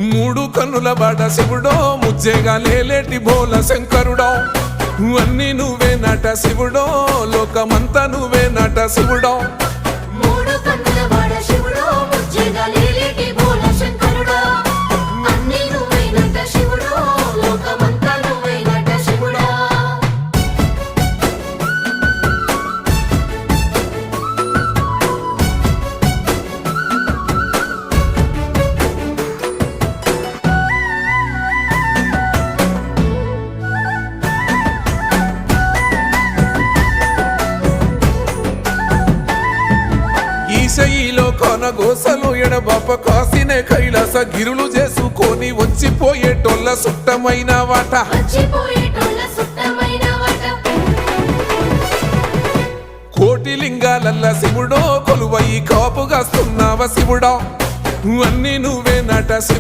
మూడు కన్నుల బాట శివుడో ముజ్జేగా లేలేటి బోల శంకరుడో అన్నీ నువ్వే నట శివుడో లోకమంతా నువ్వే నట శివుడో మూడు కన్నుల బాట శివుడో ముజ్జేగా లేలేటి బోల శంకరుడో అన్నీ నువ్వే నట శివుడో లోకమంతా నువ్వే నట శివుడో ఈశయిలో కొనగోసలు ఎడబాప కాసినే కైలాస గిరులు చేసుకొని వచ్చిపోయేటోళ్ళ సుట్టమైన వాట వచ్చిపోయేటోళ్ళ సుట్టమైన వాట కోటి లింగాలల్ల శివుడో కొలువయి కాపుగాస్తున్నావ శివుడో అన్నీ నువ్వే నట శివుడు